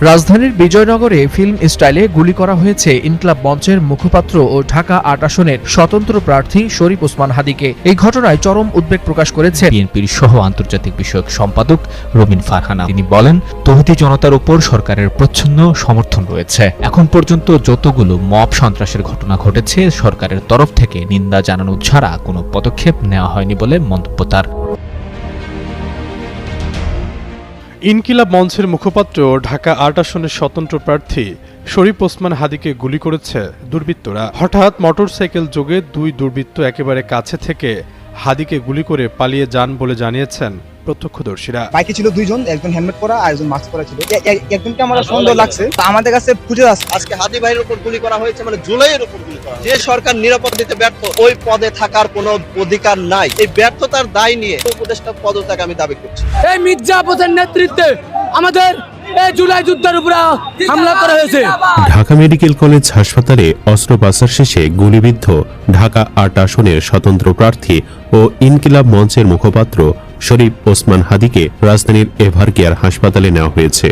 রাজধানীর বিজয়নগরে ফিল্ম স্টাইলে গুলি করা হয়েছে ইনকিলাব মঞ্চের মুখপাত্র ও ঢাকা ৮ আসনের স্বতন্ত্র প্রার্থী শরীফ ওসমান হাদীকে। এই ঘটনায় চরম উদ্বেগ প্রকাশ করেছে বিএনপির সহ আন্তর্জাতিক বিষয়ক সম্পাদক রবিন ফারহানা। তিনি বলেন, তৌহিদি জনতার উপর সরকারের প্রচ্ছন্ন সমর্থন রয়েছে। এখন পর্যন্ত যতগুলো মব সন্ত্রাসের ঘটনা ঘটেছে, সরকারের তরফ থেকে নিন্দা জানানো ছাড়া কোনো পদক্ষেপ নেওয়া হয়নি বলে মন্তব্য তার। ইনকিলাব মঞ্চের মুখপাত্র ঢাকা ৮ আসনের স্বতন্ত্র প্রার্থী শরীফ ওসমান হাদীকে গুলি করেছে দুর্বৃত্তরা। হঠাৎ মোটরসাইকেল যোগে দুই দুর্বৃত্ত একেবারে কাছে থেকে হাদীকে গুলি করে পালিয়ে যান বলে জানিয়েছেন প্রত্যক্ষদর্শীরা। বাইকে ছিল দুইজন, একজন হেলমেট পরা আর একজন মাস্ক পরা ছিল। একজনকে আমার সন্দেহ লাগছে, আমাদের কাছে খুঁজে আসছে। আজকে হাদী ভাইয়ের উপর গুলি করা হয়েছে, মানে জুলাইয়ের উপর গুলি করা। যে সরকার নিরাপদ দিতে ব্যর্থ, ওই পদে থাকার কোনো অধিকার নাই। এই ব্যর্থতার দায় নিয়ে উপদেষ্টা পদত্যাগ আমি দাবি করছি। এই মির্জা আব্বাসের নেতৃত্বে আমাদের এই জুলাই যুদ্ধের উপর হামলা করা হয়েছে। ঢাকা মেডিকেল কলেজ হাসপাতালে অস্ত্রোপচার শেষে গুলিবিদ্ধ ঢাকা ৮ আসনের স্বতন্ত্র প্রার্থী ও ইনকিলাব মঞ্চের মুখপাত্র শরীফ ওসমান হাদীকে রাজধানীর এভার কেয়ার হাসপাতালে নেওয়া হয়েছে।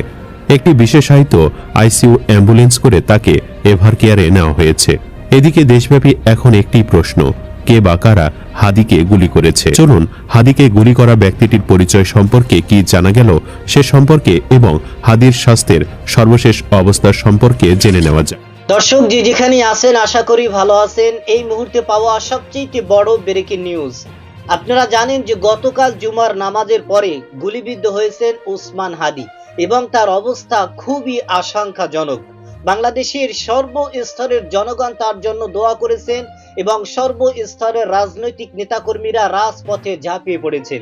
একটি বিশেষায়িত আইসিইউ অ্যাম্বুলেন্স করে তাকে এভার কেয়ারে নেওয়া হয়েছে। এদিকে দেশব্যাপী এখন একটি প্রশ্ন, কে বা কারা হাদীকে গুলি করেছে? চলুন হাদীকে গুলি করা ব্যক্তিটির পরিচয় সম্পর্কে কি জানা গেল সে সম্পর্কে এবং হাদীর স্বাস্থ্যের সর্বশেষ অবস্থা সম্পর্কে জেনে নেওয়া যায়। দর্শক যে যেখানে আছেন, আশা করি ভালো আছেন। এই মুহূর্তে পাওয়া সবচেয়ে বড় ব্রেকিং নিউজ। আপনারা জানেন যে গতকাল জুমার নামাজের পরে গুলিবিদ্ধ হয়েছেন ওসমান হাদী এবং তার অবস্থা খুবই আশঙ্কাজনক। বাংলাদেশের সর্বস্তরের জনগণ তার জন্য দোয়া করেছেন এবং সর্বস্তরের রাজনৈতিক নেতাকর্মীরা রাজপথে ঝাঁপিয়ে পড়েছেন।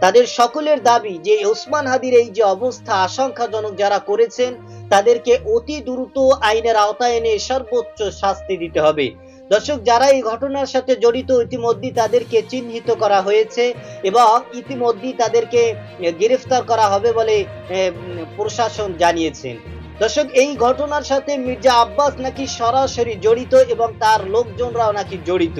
তাদের সকলের দাবি যে ওসমান হাদীর এই যে অবস্থা আশঙ্কাজনক যারা করেছেন তাদেরকে অতি দ্রুত আইনের আওতায় এনে সর্বোচ্চ শাস্তি দিতে হবে। দর্শক, যারা এই ঘটনার সাথে জড়িত ইতিমধ্যে তাদেরকে চিহ্নিত করা হয়েছে এবং ইতিমধ্যে তাদেরকে গ্রেফতার করা হবে বলে প্রশাসন জানিয়েছেন। দর্শক, এই ঘটনার সাথে মির্জা আব্বাস নাকি সরাসরি জড়িত এবং তার লোকজনরাও নাকি জড়িত।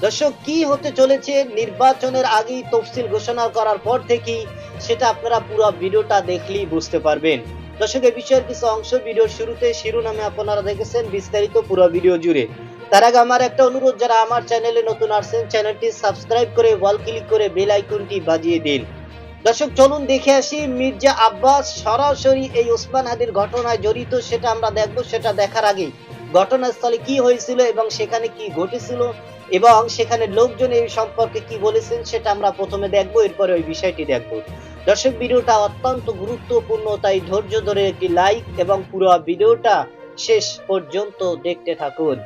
দর্শক, কি হতে চলেছে নির্বাচনের আগেই তফসিল ঘোষণা করার পর থেকেই সেটা আপনারা পুরো ভিডিওটা দেখলেই বুঝতে পারবেন। দর্শক, এই বিষয়ের কিছু অংশ ভিডিওর শুরুতে শিরোনামে আপনারা দেখেছেন, বিস্তারিত পুরো ভিডিও জুড়ে। তার আগে আমার একটা অনুরোধ, যারা আমার চ্যানেলে নতুন আসছেন চ্যানেলটি সাবস্ক্রাইব করে ওয়াল ক্লিক করে বেল আইকনটি বাজিয়ে দিন। দর্শক, চলুন দেখে আসি মির্জা আব্বাস সরাসরি এই ওসমান হাদীর ঘটনায় জড়িত সেটা আমরা দেখব। সেটা দেখার আগে ঘটনাস্থলে কি হয়েছিল এবং সেখানে কি ঘটেছিল এবং সেখানে লোকজন এই সম্পর্কে কি বলেছেন সেটা আমরা প্রথমে দেখব, এরপরে ওই বিষয়টি দেখব। দর্শক, ভিডিওটা অত্যন্ত গুরুত্বপূর্ণ, তাই ধৈর্য ধরে একটি লাইক এবং পুরো ভিডিওটা শেষ পর্যন্ত দেখতে থাকুন।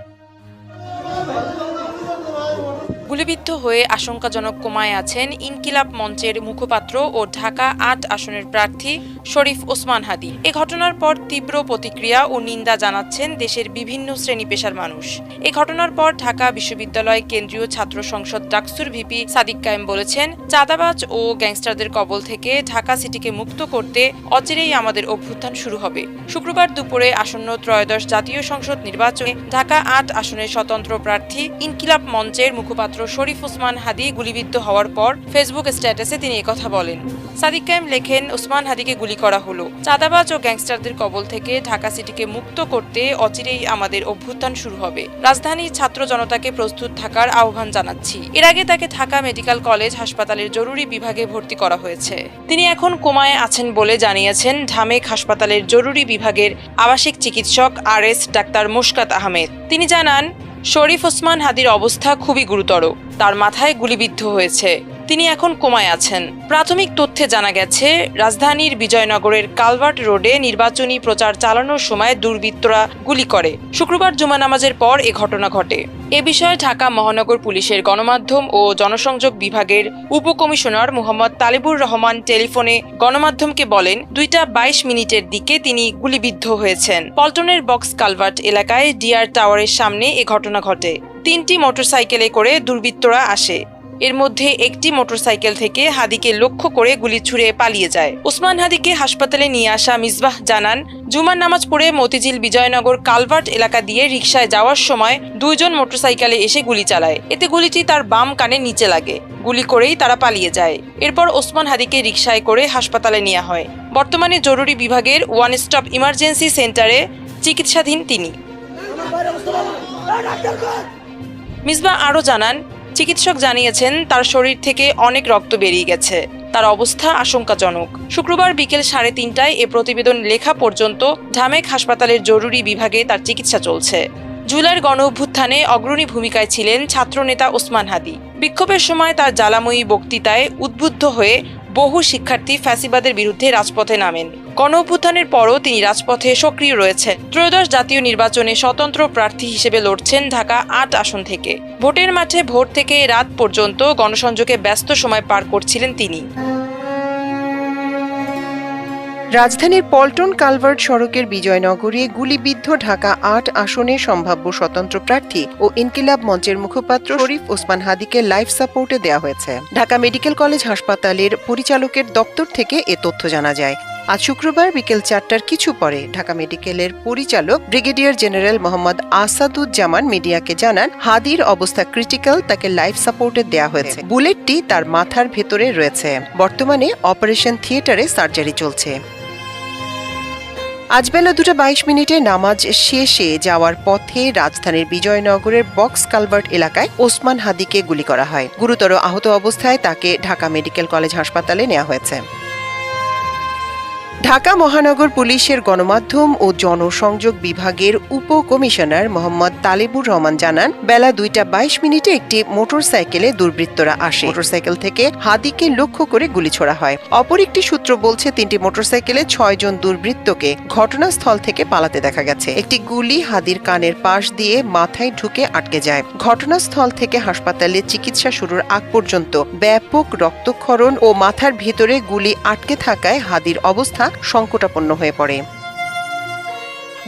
গুলিবিদ্ধ হয়ে আশঙ্কাজনক কোমায় আছেন ইনকিলাব মঞ্চের মুখপাত্র ও ঢাকা ৮ আসনের প্রার্থী শরীফ ওসমান হাদী। এ ঘটনার পর তীব্র প্রতিক্রিয়া ও নিন্দা জানাচ্ছেন দেশের বিভিন্ন শ্রেণী পেশার মানুষ। এই ঘটনার পর ঢাকা বিশ্ববিদ্যালয় কেন্দ্রীয় ছাত্র সংসদ ডাকসুর ভিপি সাদিক কায়েম বলেছেন, চাঁদাবাজ ও গ্যাংস্টারদের কবল থেকে ঢাকা সিটিকে মুক্ত করতে অচিরেই আমাদের অভ্যুত্থান শুরু হবে। শুক্রবার দুপুরে আসন্ন ত্রয়োদশ জাতীয় সংসদ নির্বাচনে ঢাকা ৮ আসনের স্বতন্ত্র প্রার্থী ইনকিলাব মঞ্চের মুখপাত্র শরীফ ওসমান হাদী গুলিবিদ্ধ হওয়ার পর ফেসবুক স্ট্যাটাসে তিনি একথা বলেন। সাদিক কায়েম লেখেন, ওসমান হাদীকে গুলি করা হলো। চাঁদাবাজ ও গ্যাংস্টারদের কবল থেকে ঢাকা সিটিকে মুক্ত করতে অচিরেই আমাদের অভ্যুত্থান শুরু হবে। রাজধানীর ছাত্র জনতাকে প্রস্তুত থাকার আহ্বান জানাচ্ছি। এর আগে তাকে ঢাকা মেডিকেল কলেজ হাসপাতালের জরুরি বিভাগে ভর্তি করা হয়েছে। তিনি এখন কোমায় আছেন বলে জানিয়েছেন ঢামেক হাসপাতালের জরুরি বিভাগের আবাসিক চিকিৎসক RS ডাক্তার মুশকাত আহমেদ। তিনি জানান, শরীফ ওসমান হাদীর অবস্থা খুবই গুরুতর। তার মাথায় গুলিবিদ্ধ হয়েছে। তিনি এখন কোমায় আছেন। প্রাথমিক তথ্যে জানা গেছে, রাজধানীর বিজয়নগরের কালভার্ট রোডে নির্বাচনী প্রচার চালানোর সময় দুর্বৃত্তরা গুলি করে। শুক্রবার জুমা নামাজের পর এ ঘটনা ঘটে। এ বিষয়ে ঢাকা মহানগর পুলিশের গণমাধ্যম ও জনসংযোগ বিভাগের উপকমিশনার মোহাম্মদ তালিবুর রহমান টেলিফোনে গণমাধ্যমকে বলেন, 2:22 দিকে তিনি গুলিবিদ্ধ হয়েছেন। পল্টনের বক্স কালভার্ট এলাকায় ডিআর টাওয়ারের সামনে এ ঘটনা ঘটে। 3টি মোটরসাইকেলে করে দুর্বৃত্তরা আসে। এর মধ্যে একটি মোটরসাইকেল থেকে হাদিকে লক্ষ্য করে গুলি ছুড়ে পালিয়ে যায়। ওসমান হাদিকে হাসপাতালে নিয়ে আসা মিসবাহ জানান, জুমার নামাজ পড়ে মতিঝিল বিজয়নগর কালভার্ট এলাকা দিয়ে রিকশায় যাওয়ার সময় দুইজন মোটরসাইকেলে এসে গুলি চালায়। এতে গুলিটি তার বাম কানের নিচে লাগে। গুলি করেই তারা পালিয়ে যায়। এরপর ওসমান হাদিকে রিকশায় করে হাসপাতালে নেওয়া হয়। বর্তমানে জরুরি বিভাগের ওয়ান স্টপ ইমার্জেন্সি সেন্টারে চিকিৎসাধীন তিনি। মিসবাহ আরও জানান, চিকিৎসক জানিয়েছেন তার শরীর থেকে অনেক রক্ত বেরিয়ে গেছে, তার অবস্থা আশঙ্কাজনক। শুক্রবার বিকেল 3:30টায় এ প্রতিবেদন লেখা পর্যন্ত ঢামেক হাসপাতালের জরুরি বিভাগে তার চিকিৎসা চলছে। জুলাইয়ের গণঅভ্যুত্থানে অগ্রণী ভূমিকায় ছিলেন ছাত্রনেতা ওসমান হাদি। বিক্ষোভের সময় তার জ্বালাময়ী বক্তৃতায় উদ্বুদ্ধ হয়ে বহু শিক্ষার্থী ফ্যাসিবাদের বিরুদ্ধে রাজপথে নামেন। গণঅভ্যুত্থানের পরও তিনি রাজপথে সক্রিয় রয়েছেন। ত্রয়োদশ জাতীয় নির্বাচনে স্বতন্ত্র প্রার্থী হিসেবে লড়ছেন ঢাকা 8 আসন থেকে। ভোটের মাঠে ভোর থেকে রাত পর্যন্ত গণসংযোগে ব্যস্ত সময় পার করছিলেন তিনি। রাজধানীর পল্টন কালভার্ট সড়কের বিজয়নগরে গুলিবিদ্ধ ঢাকা 8 আসনের সম্ভাব্য স্বতন্ত্র প্রার্থী ও ইনকিলাব মঞ্চের মুখপাত্র শরীফ ওসমান হাদিকে লাইফ সাপোর্টে দেওয়া হয়েছে। ঢাকা মেডিকেল কলেজ হাসপাতালের পরিচালকের দপ্তর থেকে এ তথ্য জানা যায়। আজ শুক্রবার বিকেল 4টার কিছু পরে ঢাকা মেডিকেলের পরিচালক ব্রিগেডিয়ার জেনারেল মোহাম্মদ আসাদুজ্জামান মিডিয়াকে জানান, হাদির অবস্থা ক্রিটিক্যাল, তাকে লাইফ সাপোর্টে দেওয়া হয়েছে। বুলেটটি তার মাথার ভেতরে রয়েছে। বর্তমানে অপারেশন থিয়েটারে সার্জারি চলছে। আজ বেলা 2:22 নামাজ শেষে যাওয়ার পথে রাজধানীর বিজয়নগরের বক্স কালভার্ট এলাকায় ওসমান হাদিকে গুলি করা হয়। গুরুতর আহত অবস্থায় তাকে ঢাকা মেডিকেল কলেজ হাসপাতালে নেওয়া হয়েছে। ঢাকা মহানগর পুলিশের গণমাধ্যম ও জনসংযোগ বিভাগের উপকমিশনার মোহাম্মদ তালেবুর রহমান জানান, বেলা 2:22 একটি মোটরসাইকেলে দুর্বৃত্তরা আসে। মোটরসাইকেল থেকে হাদিকে লক্ষ্য করে গুলি ছোড়া হয়। অপর একটি সূত্র বলছে 3টি মোটরসাইকেলে 6 জন দুর্বৃত্তকে ঘটনাস্থল থেকে পালাতে দেখা গেছে। একটি গুলি হাদির কানের পাশ দিয়ে মাথায় ঢুকে আটকে যায়। ঘটনাস্থল থেকে হাসপাতালে চিকিৎসা শুরুর আগ পর্যন্ত ব্যাপক রক্তক্ষরণ ও মাথার ভিতরে গুলি আটকে থাকায় হাদির অবস্থা সংকটাপন্ন হয়ে পড়ে।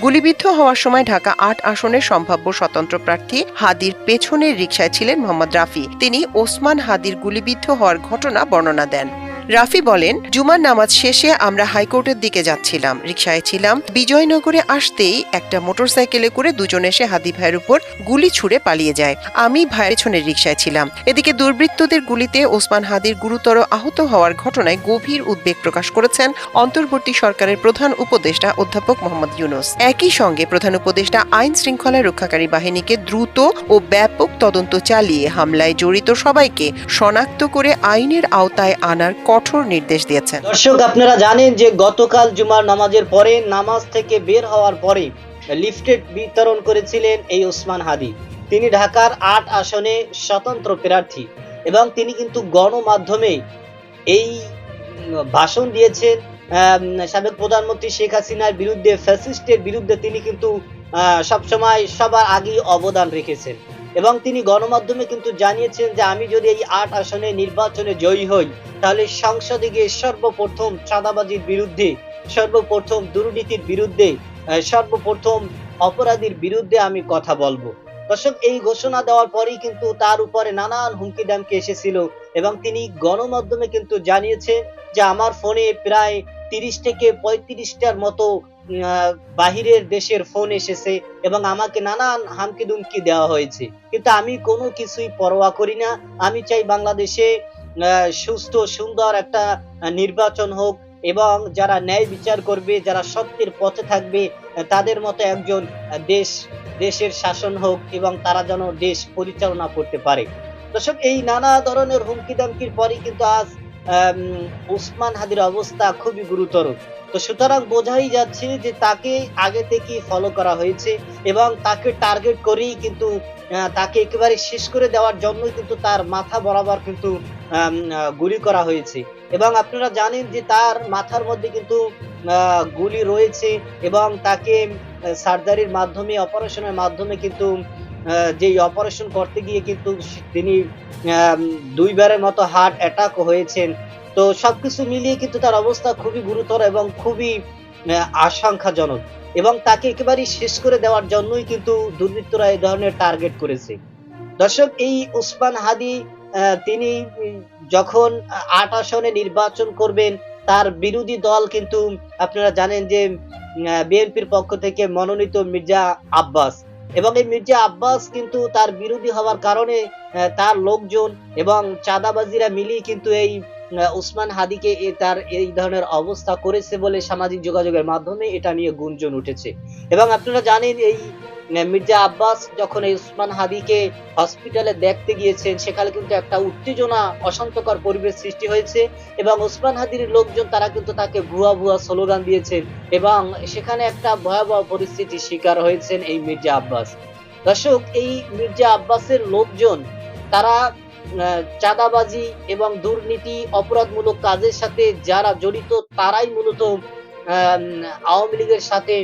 গুলিবিদ্ধ হওয়ার সময় ঢাকা 8 আসনের সম্ভাব্য স্বতন্ত্র প্রার্থী হাদির পেছনের রিকশায় ছিলেন মোহাম্মদ রাফি। তিনি ওসমান হাদির গুলিবিদ্ধ হওয়ার ঘটনা বর্ণনা দেন। রাফি বলেন, জুমার নামাজ শেষে আমরা হাইকোর্টের দিকে যাচ্ছিলাম, রিকশায় ছিলাম। বিজয়নগরে আসতেই একটা মোটরসাইকেলে করে দুজন এসে হাদি ভাইয়ের উপর গুলি ছুড়ে পালিয়ে যায়। আমি ভাইয়ের পেছনের রিকশায় ছিলাম। এদিকে দুর্বৃত্তদের গুলিতে ওসমান হাদির গুরুতর আহত হওয়ার ঘটনায় গভীর উদ্বেগ প্রকাশ করেছেন অন্তর্বর্তী সরকারের প্রধান উপদেষ্টা অধ্যাপক মোহাম্মদ ইউনূস। একই সঙ্গে প্রধান উপদেষ্টা আইন শৃঙ্খলা রক্ষাকারী বাহিনীকে দ্রুত ও ব্যাপক তদন্ত চালিয়ে হামলায় জড়িত সবাইকে শনাক্ত করে আইনের আওতায় আনার কঠোর নির্দেশ দিয়েছেন। দর্শক, আপনারা জানেন যে গতকাল জুমার নামাজের পরে নামাজ থেকে বের হওয়ার পরে লিফলেট বিতরণ করেছিলেন এই ওসমান হাদি। তিনি ঢাকার 8 আসনে স্বতন্ত্র প্রার্থী এবং তিনি কিন্তু গণমাধ্যমে এই ভাষণ দিয়েছেন। সাবেক প্রধানমন্ত্রী শেখ হাসিনার বিরুদ্ধে, ফ্যাসিস্টের বিরুদ্ধে তিনি কিন্তু সবসময় সবার আগেই অবদান রেখেছেন এবং তিনি গণমাধ্যমে কিন্তু জানিয়েছেন যে আমি যদি এই 8 আসনে নির্বাচনে জয়ী হই তাহলে সংসদে গিয়ে সর্বপ্রথম চাঁদাবাজির বিরুদ্ধে, সর্বপ্রথম দুর্নীতির বিরুদ্ধে, সর্বপ্রথম অপরাধীর বিরুদ্ধে আমি কথা বলবো। দর্শক, এই ঘোষণা দেওয়ার পরেই কিন্তু তার উপরে নানান হুমকি দামকি এসেছিল এবং তিনি গণমাধ্যমে কিন্তু জানিয়েছেন যে আমার ফোনে প্রায় 30 থেকে 35টার মতো বাহিরের দেশের ফোন এসেছে এবং আমাকে নানান হামকি দুমকি দেওয়া হয়েছে, কিন্তু আমি কোনো কিছুই পরোয়া করি না। আমি চাই বাংলাদেশে সুস্থ সুন্দর একটা নির্বাচন হোক এবং যারা ন্যায় বিচার করবে, যারা সত্যের পথে থাকবে, তাদের মতো একজন দেশের শাসন হোক এবং তারা যেন দেশ পরিচালনা করতে পারে। দর্শক, এই নানা ধরনের হুমকি দামকির পরই কিন্তু আজ ওসমান হাদির অবস্থা খুবই গুরুতর। তো সুতরাং বোঝাই যাচ্ছে যে তাকে আগে থেকেই ফলো করা হয়েছে এবং তাকে টার্গেট করেই কিন্তু তাকে একেবারে শেষ করে দেওয়ার জন্যই কিন্তু তার মাথা বরাবর কিন্তু গুলি করা হয়েছে এবং আপনারা জানেন যে তার মাথার মধ্যে কিন্তু গুলি রয়েছে এবং তাকে সার্জারির মাধ্যমে, অপারেশনের মাধ্যমে কিন্তু যেই অপারেশন করতে গিয়ে কিন্তু তিনি 2 বারের মতো হার্ট অ্যাটাক হয়েছেন। তো সবকিছু মিলিয়ে কিন্তু তার অবস্থা খুবই গুরুতর এবং খুবই আশঙ্কাজনক এবং তাকে একেবারে শেষ করে দেওয়ার জন্যই কিন্তু দুর্বৃত্তরা এই ধরনের টার্গেট করেছে। দর্শক, এই ওসমান হাদি তিনি যখন ৮ আসনে নির্বাচন করবেন, তার বিরোধী দল কিন্তু আপনারা জানেন যে বিএনপির পক্ষ থেকে মনোনীত মির্জা আব্বাস, এবং এই মির্জা আব্বাস কিন্তু তার বিরোধী হওয়ার কারণে তার লোকজন এবং চাঁদাবাজিরা মিলিয়ে কিন্তু এই ওসমান হাদিকে তার এই ধরনের অবস্থা করেছে বলে সামাজিক যোগাযোগের মাধ্যমে এটা নিয়ে গুঞ্জন উঠেছে। এবং আপনারা জানেন এই মির্জা আব্বাস যখন এই ওসমান হাদিকে হসপিটালে দেখতে গিয়েছেন, সেখানে কিন্তু একটা উত্তেজনা, অশান্তকর পরিবেশ সৃষ্টি হয়েছে এবং ওসমান হাদির লোকজন তারা কিন্তু তাকে ভুয়া ভুয়া স্লোগান দিয়েছেন এবং সেখানে একটা ভয়াবহ পরিস্থিতির শিকার হয়েছেন এই মির্জা আব্বাস। দর্শক, এই মির্জা আব্বাসের লোকজন তারা চাঁদাবাজি এবং দুর্নীতি, অপরাধমূলক কাজের সাথে যারা জড়িত তারাই মূলত আওয়ামী লীগের সাথে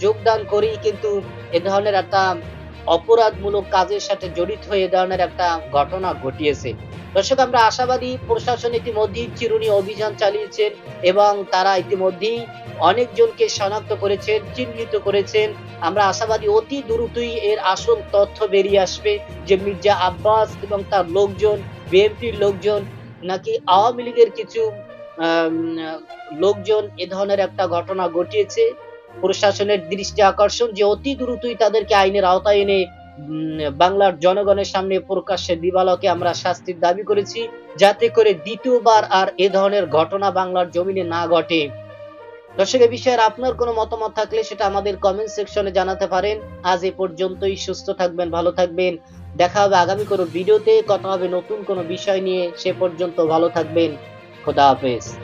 যোগদান করেই কিন্তু এ ধরনের একটা অপরাধমূলক কাজের সাথে জড়িত হয়ে এ ধরনের একটা ঘটনা ঘটিয়েছে। দর্শক, আমরা আশাবাদী প্রশাসন ইতিমধ্যেই চিরুনি অভিযান চালিয়েছেন এবং তারা ইতিমধ্যেই অনেকজনকে শনাক্ত করেছেন, চিহ্নিত করেছেন। আমরা আশাবাদী অতি দ্রুতই এর আসল তথ্য বেরিয়ে আসবে যে মির্জা আব্বাস এবং তার লোকজন, বিএনপির লোকজন নাকি আওয়ামী লীগের কিছু লোকজন এ ধরনের একটা ঘটনা ঘটিয়েছে। প্রশাসনের দৃষ্টি আকর্ষণ যে অতি দ্রুতই তাদেরকে আইনের আওতায় এনে বাংলার জনগণের সামনে প্রকাশ্যে দিবালোকে আমরা শাস্তির দাবি করেছি, যাতে করে দ্বিতীয়বার আর এ ধরনের ঘটনা বাংলার জমিনে না ঘটে। দর্শক, এই বিষয়ে আপনার কোনো মতামত থাকলে সেটা আমাদের কমেন্ট সেকশনে জানাতে পারেন। আজ এ পর্যন্তই। সুস্থ থাকবেন, ভালো থাকবেন। দেখা হবে আগামী কোনো ভিডিওতে, কথা হবে নতুন কোনো বিষয় নিয়ে। সে পর্যন্ত ভালো থাকবেন। খোদা হাফেজ।